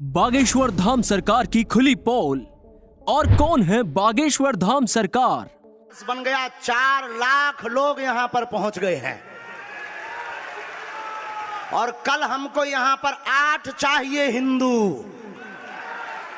बागेश्वर धाम सरकार की खुली पोल। और कौन है बागेश्वर धाम सरकार? बन गया 4 लाख लोग यहां पर पहुंच गए हैं और कल हमको यहां पर 8 चाहिए हिंदू।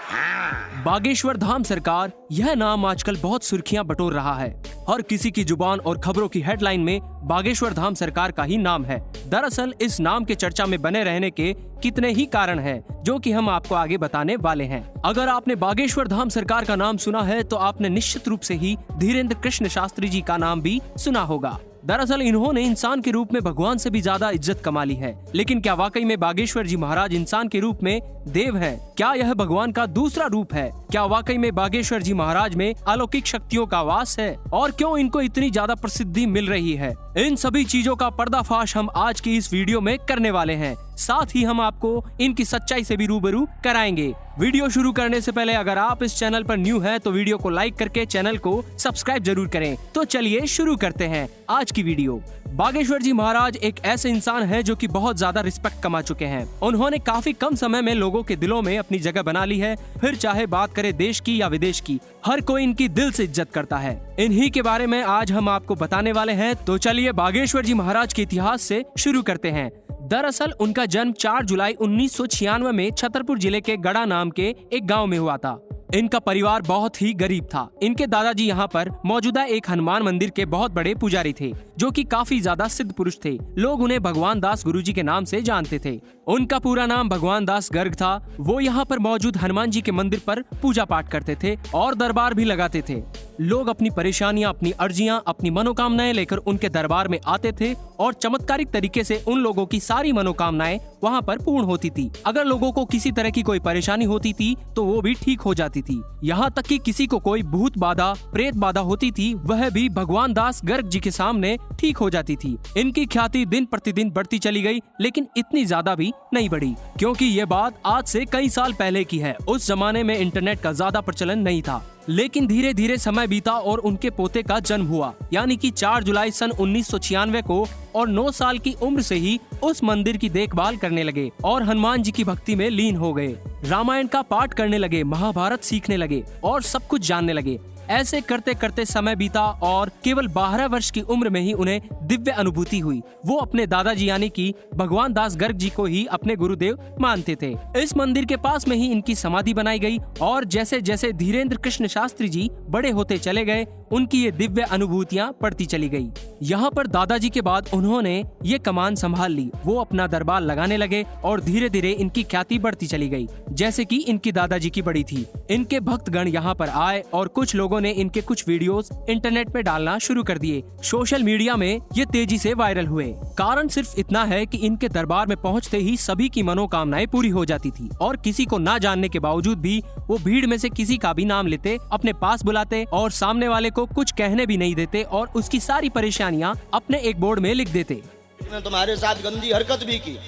हाँ। बागेश्वर धाम सरकार, यह नाम आजकल बहुत सुर्खियां बटोर रहा है। हर किसी की जुबान और खबरों की हेडलाइन में बागेश्वर धाम सरकार का ही नाम है। दरअसल इस नाम के चर्चा में बने रहने के कितने ही कारण हैं, जो कि हम आपको आगे बताने वाले हैं। अगर आपने बागेश्वर धाम सरकार का नाम सुना है तो आपने निश्चित रूप से ही धीरेन्द्र कृष्ण शास्त्री जी का नाम भी सुना होगा। दरअसल इन्होंने इंसान के रूप में भगवान से भी ज्यादा इज्जत कमा ली है। लेकिन क्या वाकई में बागेश्वर जी महाराज इंसान के रूप में देव हैं? क्या यह भगवान का दूसरा रूप है? क्या वाकई में बागेश्वर जी महाराज में अलौकिक शक्तियों का वास है? और क्यों इनको इतनी ज्यादा प्रसिद्धि मिल रही है? इन सभी चीजों का पर्दाफाश हम आज की इस वीडियो में करने वाले हैं। साथ ही हम आपको इनकी सच्चाई से भी रूबरू कराएंगे। वीडियो शुरू करने से पहले अगर आप इस चैनल पर न्यू हैं तो वीडियो को लाइक करके चैनल को सब्सक्राइब जरूर करें। तो चलिए शुरू करते हैं आज की वीडियो। बागेश्वर जी महाराज एक ऐसे इंसान हैं जो कि बहुत ज्यादा रिस्पेक्ट कमा चुके हैं। उन्होंने काफी कम समय में लोगों के दिलों में अपनी जगह बना ली है। फिर चाहे बात करें देश की या विदेश की, हर कोई इनकी दिल से इज्जत करता है। इन्हीं के बारे में आज हम आपको बताने वाले हैं। तो चलिए बागेश्वर जी महाराज के इतिहास से शुरू करते हैं। दरअसल उनका जन्म 4 जुलाई 1996 में छतरपुर जिले के गड़ा नाम के एक गांव में हुआ था। इनका परिवार बहुत ही गरीब था। इनके दादाजी यहाँ पर मौजूदा एक हनुमान मंदिर के बहुत बड़े पुजारी थे, जो कि काफी ज्यादा सिद्ध पुरुष थे। लोग उन्हें भगवान दास गुरुजी के नाम से जानते थे। उनका पूरा नाम भगवान दास गर्ग था। वो यहाँ पर मौजूद हनुमान जी के मंदिर पर पूजा पाठ करते थे और दरबार भी लगाते थे। लोग अपनी परेशानियां, अपनी अर्जियां, अपनी मनोकामनाएं लेकर उनके दरबार में आते थे और चमत्कारिक तरीके से उन लोगों की सारी मनोकामनाएं वहाँ पर पूर्ण होती थी। अगर लोगों को किसी तरह की कोई परेशानी होती थी तो वो भी ठीक हो जाती थी। यहाँ तक कि किसी को कोई भूत बाधा, प्रेत बाधा होती थी, वह भी भगवान दास गर्ग जी के सामने ठीक हो जाती थी। इनकी ख्याति दिन प्रतिदिन बढ़ती चली गई, लेकिन इतनी ज्यादा भी नहीं बढ़ी, क्योंकि ये बात आज से कई साल पहले की है। उस जमाने में इंटरनेट का ज्यादा प्रचलन नहीं था। लेकिन धीरे धीरे समय बीता और उनके पोते का जन्म हुआ, यानी कि 4 जुलाई सन 1996 को, और 9 साल की उम्र से ही उस मंदिर की देखभाल करने लगे और हनुमान जी की भक्ति में लीन हो गए। रामायण का पाठ करने लगे, महाभारत सीखने लगे और सब कुछ जानने लगे। ऐसे करते करते समय बीता और केवल 12 वर्ष की उम्र में ही उन्हें दिव्य अनुभूति हुई। वो अपने दादाजी यानी कि भगवान दास गर्ग जी को ही अपने गुरुदेव मानते थे। इस मंदिर के पास में ही इनकी समाधि बनाई गई और जैसे जैसे धीरेन्द्र कृष्ण शास्त्री जी बड़े होते चले गए, उनकी ये दिव्य अनुभूतियाँ बढ़ती चली गई। यहाँ पर दादाजी के बाद उन्होंने ये कमान संभाल ली। वो अपना दरबार लगाने लगे और धीरे धीरे इनकी ख्याति बढ़ती चली गई, जैसे कि इनकी दादाजी की बड़ी थी। इनके भक्तगण यहाँ पर आए और कुछ लोगों ने इनके कुछ वीडियोस इंटरनेट पे डालना शुरू कर दिए। सोशल मीडिया में ये तेजी से वायरल हुए। कारण सिर्फ इतना है कि इनके दरबार में पहुंचते ही सभी की मनोकामनाएं पूरी हो जाती थी और किसी को ना जानने के बावजूद भी वो भीड़ में से किसी का भी नाम लेते, अपने पास बुलाते और सामने वाले को कुछ कहने भी नहीं देते और उसकी सारी परेशानियां अपने एक बोर्ड में लिख देते। ने तुम्हारे साथ गंदी हरकत भी की,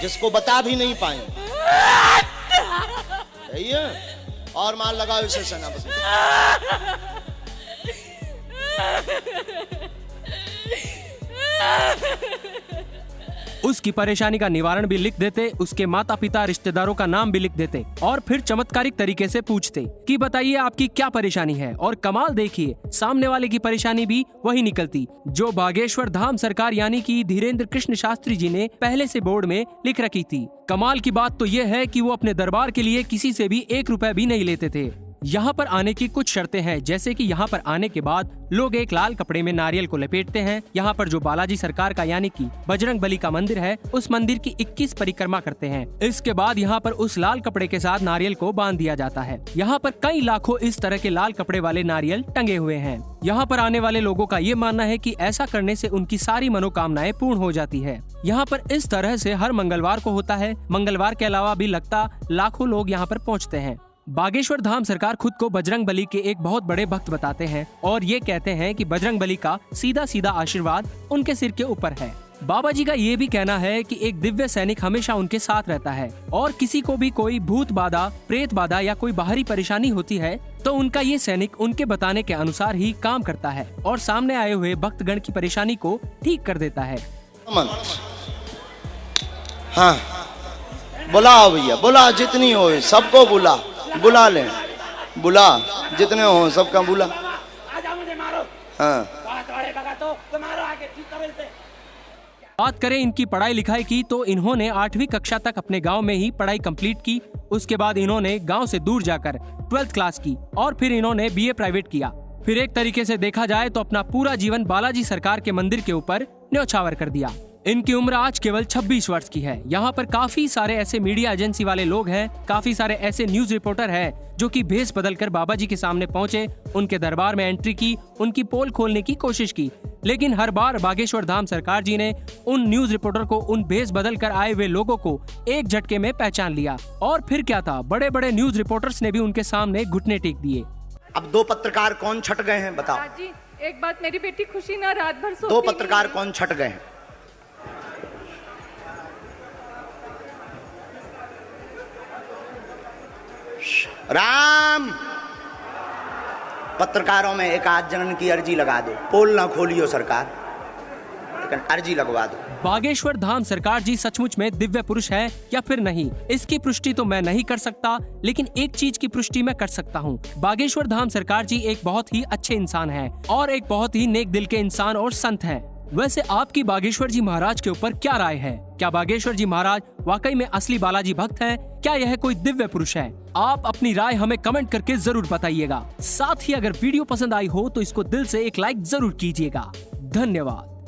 जिसको बता भी नहीं पाए। सही है? और मार लगाओ इसे सेनापति। उसकी परेशानी का निवारण भी लिख देते, उसके माता पिता रिश्तेदारों का नाम भी लिख देते और फिर चमत्कारिक तरीके से पूछते कि बताइए आपकी क्या परेशानी है। और कमाल देखिए, सामने वाले की परेशानी भी वही निकलती जो बागेश्वर धाम सरकार यानी कि धीरेन्द्र कृष्ण शास्त्री जी ने पहले से बोर्ड में लिख रखी थी। कमाल की बात तो यह है कि वो अपने दरबार के लिए किसी से भी 1 रुपया भी नहीं लेते थे। यहाँ पर आने की कुछ शर्तें हैं, जैसे कि यहाँ पर आने के बाद लोग एक लाल कपड़े में नारियल को लपेटते हैं। यहाँ पर जो बालाजी सरकार का यानी कि बजरंग बली का मंदिर है, उस मंदिर की 21 परिक्रमा करते हैं। इसके बाद यहाँ पर उस लाल कपड़े के साथ नारियल को बांध दिया जाता है। यहाँ पर कई लाखों इस तरह के लाल कपड़े वाले नारियल टंगे हुए हैं। यहाँ पर आने वाले लोगों का ये मानना है कि ऐसा करने से उनकी सारी मनोकामनाएं पूर्ण हो जाती है। यहाँ पर इस तरह से हर मंगलवार को होता है। मंगलवार के अलावा भी लगता लाखों लोग यहाँ पर पहुँचते हैं। बागेश्वर धाम सरकार खुद को बजरंग बली के एक बहुत बड़े भक्त बताते हैं और ये कहते हैं कि बजरंग बली का सीधा सीधा आशीर्वाद उनके सिर के ऊपर है। बाबा जी का ये भी कहना है कि एक दिव्य सैनिक हमेशा उनके साथ रहता है और किसी को भी कोई भूत बाधा, प्रेत बाधा या कोई बाहरी परेशानी होती है तो उनका ये सैनिक उनके बताने के अनुसार ही काम करता है और सामने आए हुए भक्तगण की परेशानी को ठीक कर देता है। हाँ, बुलाओ भैया, बुला जितनी हो सबको बुला, बुला ले, बुला जितने हो सबका बुला। हाँ बात करें इनकी पढ़ाई लिखाई की तो इन्होंने 8वीं कक्षा तक अपने गांव में ही पढ़ाई कंप्लीट की। उसके बाद इन्होंने गांव से दूर जाकर 12th क्लास की और फिर इन्होंने बीए प्राइवेट किया। फिर एक तरीके से देखा जाए तो अपना पूरा जीवन बालाजी सरकार के मंदिर के ऊपर न्यौछावर कर दिया। इनकी उम्र आज केवल 26 वर्ष की है। यहाँ पर काफी सारे ऐसे मीडिया एजेंसी वाले लोग हैं, काफी सारे ऐसे न्यूज रिपोर्टर हैं जो कि भेष बदलकर बाबा जी के सामने पहुंचे, उनके दरबार में एंट्री की, उनकी पोल खोलने की कोशिश की। लेकिन हर बार बागेश्वर धाम सरकार जी ने उन न्यूज रिपोर्टर को, उन भेष बदल कर आए हुए लोगों को एक झटके में पहचान लिया। और फिर क्या था, बड़े बड़े न्यूज रिपोर्टर्स ने भी उनके सामने घुटने टेक दिए। अब 2 पत्रकार कौन छट गए हैं बताओ? जी एक बात, मेरी बेटी खुशी ना रात भर सोती 2 पत्रकार कौन छट गए हैं? राम, पत्रकारों में एक आध जनन की अर्जी लगा दो, पोल ना खोलियो सरकार, लेकिन अर्जी लगवा दो। बागेश्वर धाम सरकार जी सचमुच में दिव्य पुरुष है या फिर नहीं, इसकी पुष्टि तो मैं नहीं कर सकता, लेकिन एक चीज की पुष्टि मैं कर सकता हूँ। बागेश्वर धाम सरकार जी एक बहुत ही अच्छे इंसान हैं और एक बहुत ही नेक दिल के इंसान और संत हैं। वैसे आपकी बागेश्वर जी महाराज के ऊपर क्या राय है? क्या बागेश्वर जी महाराज वाकई में असली बालाजी भक्त हैं? क्या यह कोई दिव्य पुरुष है? आप अपनी राय हमें कमेंट करके जरूर बताइएगा। साथ ही अगर वीडियो पसंद आई हो तो इसको दिल से एक लाइक जरूर कीजिएगा। धन्यवाद।